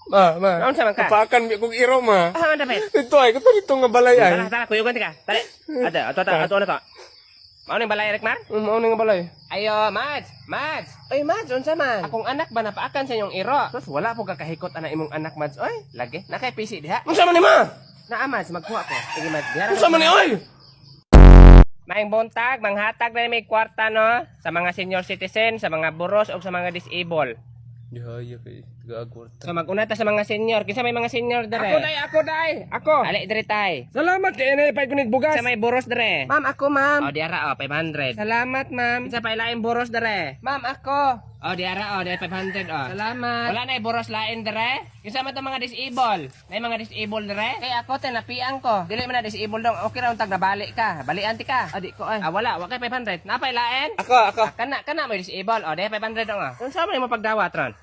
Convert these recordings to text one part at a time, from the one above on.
Naon sa man ka? Kapakan mi kong iro, ma. Ah, man dapat. Ito ay, kato dito nga balay ay. Tara, kuyugan ka. Tara. Ato na to. Mao ning balay rek mar? Mao nga balay. Ayo, Mads. Oy, Mads, unsa man? Akong anak ba napaakan sa inyong iro? Sus, wala po kakahikot ana imong anak, Mads. Oy, lagi. Nakay PC diha. Unsa man ni, ma? Naa, Mads, magkuha ko. Sige, Mads. Diha. Unsa man ni, oy? Maing buntag, manghatag na may kwarta no sa mga senior citizen, sa mga buros o sa mga disable. Dihaya kay gagwarta. So maguna ta sa mga senior. Kinsa may mga senior dere? Ako. Ali dere tay. Salamat kay inay pay kunig bugas. Sa may buros dere. Ma'am, ako, ma'am. O diara 500. Salamat, ma'am. Sa pailaing buros dere. Ma'am, ako. O diara 500 o. Salamat. Wala na buros lain dere. Kinsa man tong mga disable? Nay mga disable dere. Kay ako, tinapian ko. Dili man na disable dong. Okay ra untag nabalik ka. Balian ti ka. Adi ko, ay. Wala, wa kay 500. Napay lain? Ako. Kana mo disable. O diha 500 dong. Unsa man mo pagdawat ron?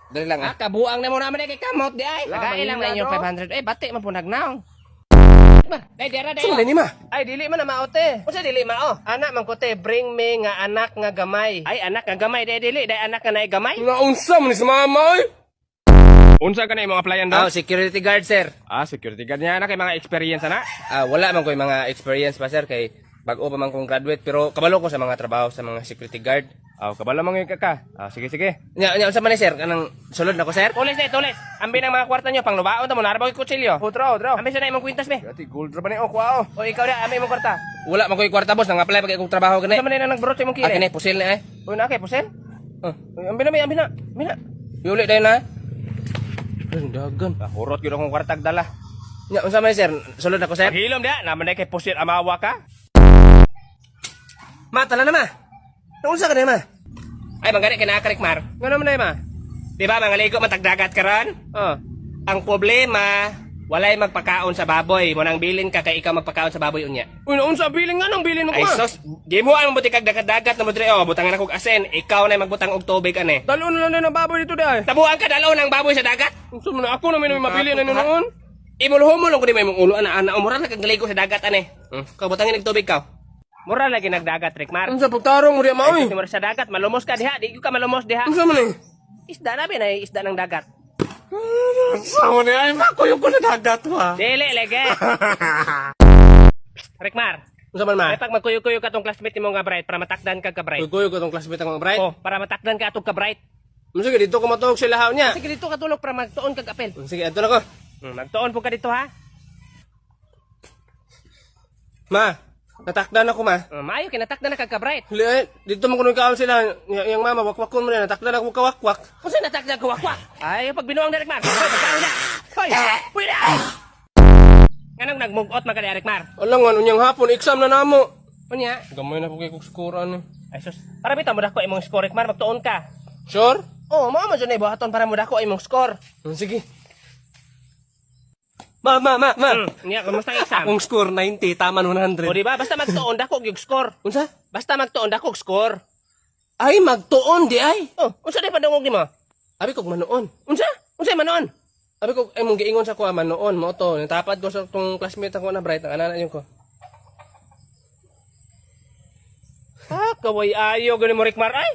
Dali lang Kabuang na mo naman kay kamot di ay. Nagailang na inyong 500. Bati man po nagnaong. Day dira day. Sumali ni, ma. Ay dili man na maote. Unsa dili mao? Anak man ko te, bring me nga anak nga gamay. Ay anak nga gamay day dili, day anak nga naay gamay. Nga unsa man ni sa mama, oy? Unsa ka na imong applyan daw? Security guard sir. Security guard niya na kay mga experience na. Wala man ko yung mga experience pa sir kay bago pa man kong graduate pero kabalo ko sa mga trabaho sa mga security guard. Kabala man ka. Sige. Nya unsa man ni sir kanang sulod nako sir? Tulis. Ambi nang mga kwarta nyo pang lubaon ta mo narabag kutsilyo. Draw. Ambi sa na imong kwintas be. Ati gold ra ba ni kuha. O ikaw na ambi imong kwarta. Wala man ko yung kwarta boss nang apply pag ikong trabaho gani. Unsa man na nagbrot sa imong kini? Kini pusil na eh. O na kay pusil? Ambi na. Yuli dayon na. Dagan. Hurot gyud akong kwartag dala. Nya unsa man sir? Sulod ako sir. Hilom dia, naman kay pusil amawa ka. Tala na ma. Unsa ka na ma? Ay mangani kinakarik mar. Ngano man na ma? Di ba mga ligo matagdagat karon? Ang problema, walay magpakaon sa baboy. Mo nang bilin ka kay ikaw magpakaon sa baboy unya. Uy, unsa bilin nga nang bilin mo ko? Ay sos, di mo ang buti kag dagat na mo dire butangan ako og asin. Ikaw na magbutang og tubig ani. Dalon na lang ng baboy dito day. Tabuan ka dalaw ng baboy sa dagat. Unsa man ako na may mabili na noon? Imulhumulong ko di may mong ulo ana umura na kag ligo sa dagat ani. Ka butangin og tubig ka. Mura lagi nagdagat Rikmar. Unsa pagtarong mo di maoy? Ay, mura sa dagat malumos ka diha, di ka malumos diha. Unsa man ni? Isda na binay, isda ng dagat. Sao ni ay makuyo ko na dagat wa. Dili lagi. Rikmar, Unsa man ma? ay pag magkuyo-kuyo ka tong classmate mo nga bright para matakdan ka bright. Kuyo ko tong classmate ang bright. Para matakdan ka atong ka bright. Sige dito ko matuog sa lahaw niya. Sige dito ka tulog para magtuon kag apel. Sige ato na ko. Magtuon po ka dito ha. Ma, natakdan ako ma. Maayo kinatakdan na kag ka bright. Dito mo kuno kaon sila yang mama wakwakon mo na natakdan ako kawakwak. Unsa natakdan ka wakwak? Ay pag binuang na Rikmar. Pagkaon na. Hoy, pwede. Nganong nagmugot man ka di Rikmar? Alang nga unyang hapon exam na namo. Unya. Gamay na ko kay kuskuran. Ay sus, para bitaw mo dako imong score Rikmar magtuon ka. Sure? Oh, mao man jud na buhaton para mo dako imong score. Sige. Ma. Nya kumusta ang exam? Akong score 90 taman 100. O di ba basta magtuon dako gyud score. Unsa? Basta magtuon dako score. Ay magtuon di ay. Unsa di padungog nimo? Abi kog manoon. Unsa manon? Abi kog ay mong giingon sa ko manoon mo to. Natapad ko sa tong classmate ako na bright ang anana yun ko. Kaway ayo gani mo Rikmar ay.